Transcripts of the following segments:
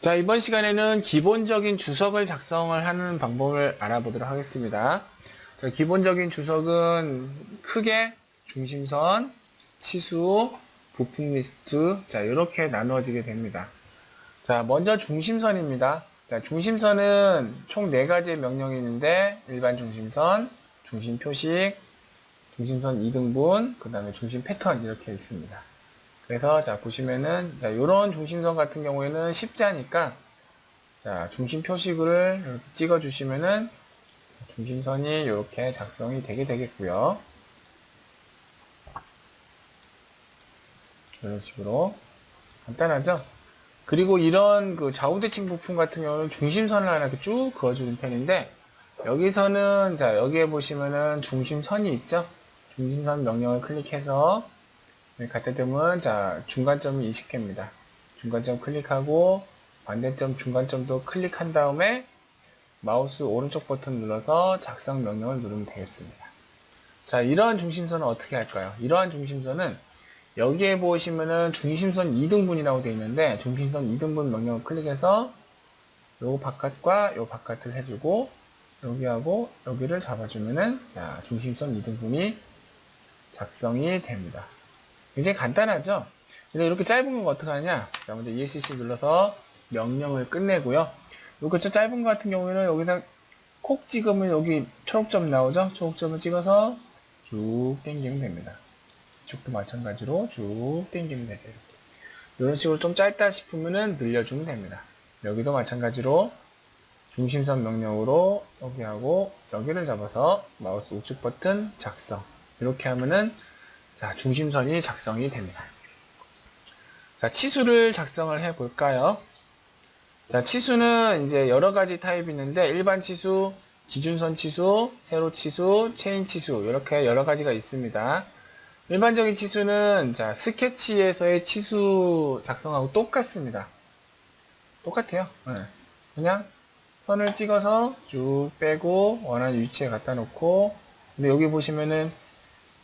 자, 이번 시간에는 기본적인 주석을 작성을 하는 방법을 알아보도록 하겠습니다. 자, 기본적인 주석은 크게 중심선, 치수, 부품 리스트, 자, 이렇게 나누어지게 됩니다. 자, 먼저 중심선입니다. 자, 중심선은 총 4가지의 명령이 있는데, 일반 중심선, 중심 표식, 중심선 2등분, 그 다음에 중심 패턴 이렇게 있습니다. 그래서 자 보시면은 이런 중심선 같은 경우에는 십자니까 자 중심 표식을 이렇게 찍어 주시면은 중심선이 이렇게 작성이 되게 되겠고요. 이런 식으로 간단하죠? 그리고 이런 그 좌우대칭 부품 같은 경우는 중심선을 하나 이렇게 쭉 그어주는 편인데 여기서는 자 여기에 보시면은 중심선이 있죠? 중심선 명령을 클릭해서 갖다 대면 자 중간점이 20개입니다. 중간점 클릭하고 반대점 중간점도 클릭한 다음에 마우스 오른쪽 버튼 눌러서 작성 명령을 누르면 되겠습니다. 자, 이러한 중심선은 어떻게 할까요? 이러한 중심선은 여기에 보시면은 중심선 2등분이라고 되어 있는데 중심선 2등분 명령을 클릭해서 요 바깥과 요 바깥을 해주고 여기하고 여기를 잡아주면은 자, 중심선 2등분이 작성이 됩니다. 굉장히 간단하죠? 근데 이렇게 짧은 건 어떻게 하냐? 자, 먼저 ESC 눌러서 명령을 끝내고요. 이렇게 짧은 거 같은 경우에는 여기다 콕 찍으면 여기 초록점 나오죠? 초록점을 찍어서 쭉 당기면 됩니다. 이쪽도 마찬가지로 쭉 당기면 되죠. 이런 식으로 좀 짧다 싶으면 늘려주면 됩니다. 여기도 마찬가지로 중심선 명령으로 여기하고 여기를 잡아서 마우스 우측 버튼 작성. 이렇게 하면은 자, 중심선이 작성이 됩니다. 자, 치수를 작성을 해 볼까요? 자, 치수는 이제 여러 가지 타입이 있는데 일반 치수, 기준선 치수, 세로 치수, 체인 치수 이렇게 여러 가지가 있습니다. 일반적인 치수는 자, 스케치에서의 치수 작성하고 똑같습니다. 똑같아요. 네. 그냥 선을 찍어서 쭉 빼고 원하는 위치에 갖다 놓고 근데 여기 보시면은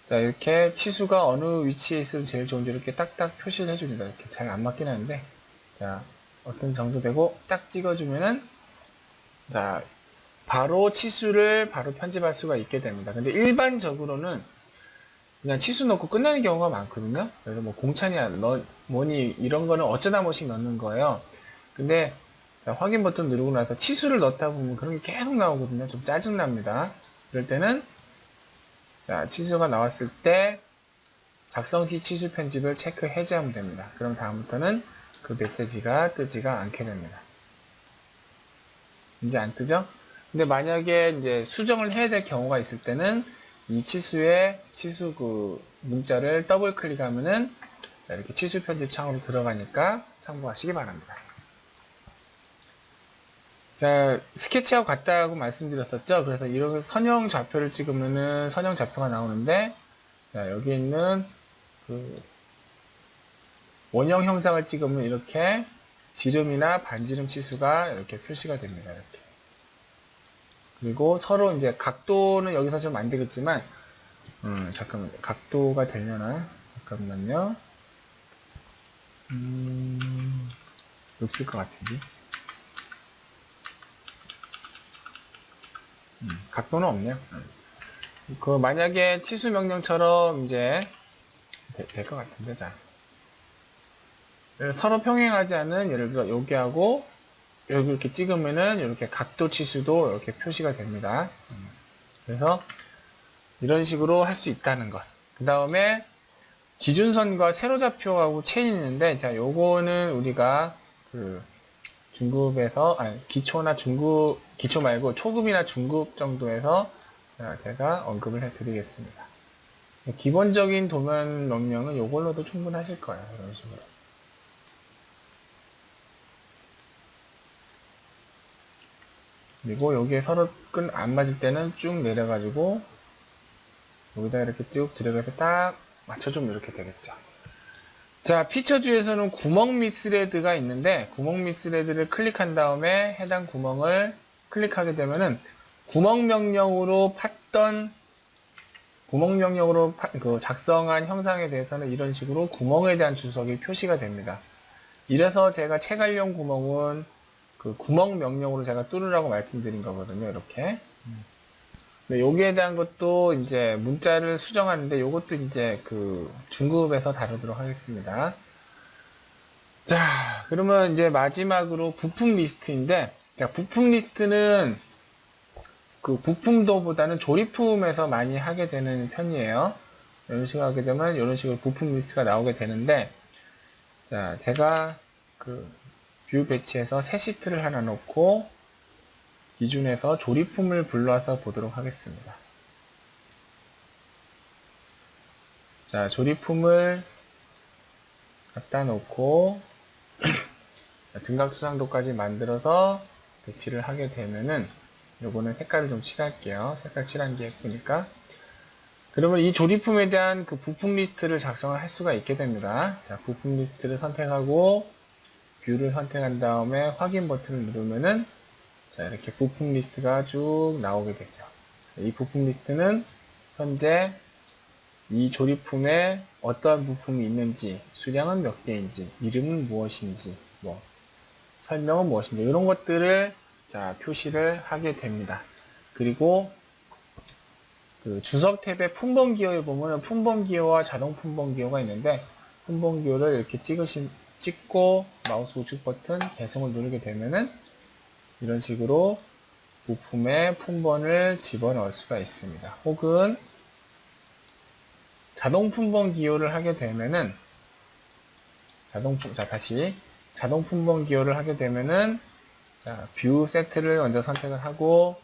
자, 이렇게 치수가 어느 위치에 있으면 제일 좋은지 이렇게 딱딱 표시를 해줍니다. 이렇게 잘 안 맞긴 하는데, 자, 어떤 정도 되고 딱 찍어주면은, 자, 바로 치수를 바로 편집할 수가 있게 됩니다. 근데 일반적으로는 그냥 치수 넣고 끝나는 경우가 많거든요. 그래서 뭐 공찬이야, 뭐니, 이런 거는 어쩌다 한 번씩 넣는 거예요. 근데, 자, 확인 버튼 누르고 나서 치수를 넣다 보면 그런 게 계속 나오거든요. 좀 짜증납니다. 그럴 때는, 자, 치수가 나왔을 때 작성 시 치수 편집을 체크 해제하면 됩니다. 그럼 다음부터는 그 메시지가 뜨지가 않게 됩니다. 이제 안 뜨죠? 근데 만약에 이제 수정을 해야 될 경우가 있을 때는 이 치수의 치수 그 문자를 더블 클릭하면은 이렇게 치수 편집 창으로 들어가니까 참고하시기 바랍니다. 자, 스케치하고 같다고 말씀드렸었죠? 그래서 이런 선형 좌표를 찍으면은 선형 좌표가 나오는데, 자, 여기 있는 그 원형 형상을 찍으면 이렇게 지름이나 반지름 치수가 이렇게 표시가 됩니다. 이렇게. 그리고 서로 이제 각도는 여기서 좀 안 되겠지만, 잠깐만요. 각도가 되려나? 잠깐만요. 없을 것 같은데. 각도는 없네요. 그 만약에 치수 명령처럼 이제 될 것 같은데, 자. 서로 평행하지 않은 예를 들어 여기하고 여기 이렇게 찍으면은 이렇게 각도 치수도 이렇게 표시가 됩니다. 그래서 이런 식으로 할 수 있다는 것. 그 다음에 기준선과 세로좌표하고 체인이 있는데 자 요거는 우리가 그 중급에서 아니 기초나 중급 기초 말고 초급이나 중급 정도에서 제가 언급을 해 드리겠습니다. 기본적인 도면 명령은 요걸로도 충분하실 거예요. 이런 식으로. 그리고 여기에 서로 끈 안 맞을 때는 쭉 내려가지고 여기다 이렇게 쭉 들어가서 딱 맞춰주면 이렇게 되겠죠. 자, 피처주에서는 구멍 미스레드가 있는데 구멍 미스레드를 클릭한 다음에 해당 구멍을 클릭하게 되면은 구멍 명령으로 작성한 형상에 대해서는 이런 식으로 구멍에 대한 주석이 표시가 됩니다. 이래서 제가 체갈용 구멍은 그 구멍 명령으로 제가 뚫으라고 말씀드린 거거든요. 이렇게. 근데 여기에 대한 것도 이제 문자를 수정하는데 요것도 이제 그 중급에서 다루도록 하겠습니다. 자, 그러면 이제 마지막으로 부품 리스트인데, 자, 부품 리스트는 그 부품도보다는 조립품에서 많이 하게 되는 편이에요. 이런 식으로 하게 되면 이런 식으로 부품 리스트가 나오게 되는데, 자, 제가 그 뷰 배치해서 새 시트를 하나 놓고 기준에서 조립품을 불러서 보도록 하겠습니다. 자, 조립품을 갖다 놓고 등각수상도까지 만들어서 배치를 하게 되면은 요거는 색깔을 좀 칠할게요. 색깔 칠한 게 예쁘니까. 그러면 이 조립품에 대한 그 부품 리스트를 작성을 할 수가 있게 됩니다. 자, 부품 리스트를 선택하고 뷰를 선택한 다음에 확인 버튼을 누르면은 자, 이렇게 부품 리스트가 쭉 나오게 되죠. 이 부품 리스트는 현재 이 조립품에 어떠한 부품이 있는지, 수량은 몇 개인지, 이름은 무엇인지, 뭐 설명은 무엇인지 이런 것들을 자, 표시를 하게 됩니다. 그리고 그 주석 탭의 품번 기호에 보면 품번 기호와 자동 품번 기호가 있는데 품번 기호를 이렇게 찍고 마우스 우측 버튼 개성을 누르게 되면은 이런 식으로 부품에 품번을 집어넣을 수가 있습니다. 혹은 자동 품번 기호를 하게 되면은 자동 품번 기호를 하게 되면은 자, 뷰 세트를 먼저 선택을 하고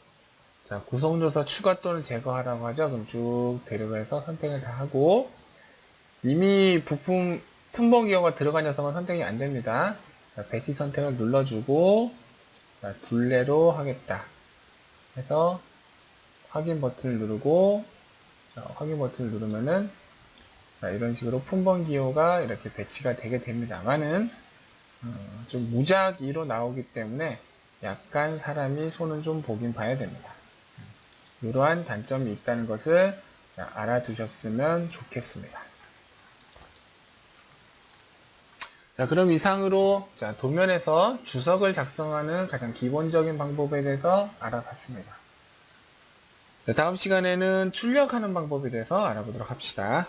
자, 구성조서 추가 또는 제거하라고 하죠. 그럼 쭉 데려가서 선택을 다 하고 이미 부품 품번 기호가 들어간 녀석은 선택이 안 됩니다. 자, 배치 선택을 눌러주고 자, 둘레로 하겠다 해서 확인 버튼을 누르고 자, 확인 버튼을 누르면은 자, 이런 식으로 품번 기호가 이렇게 배치가 되게 됩니다만은 좀 무작위로 나오기 때문에 약간 사람이 손은 좀 보긴 봐야 됩니다. 이러한 단점이 있다는 것을 자, 알아두셨으면 좋겠습니다. 자, 그럼 이상으로 자, 도면에서 주석을 작성하는 가장 기본적인 방법에 대해서 알아봤습니다. 자, 다음 시간에는 출력하는 방법에 대해서 알아보도록 합시다.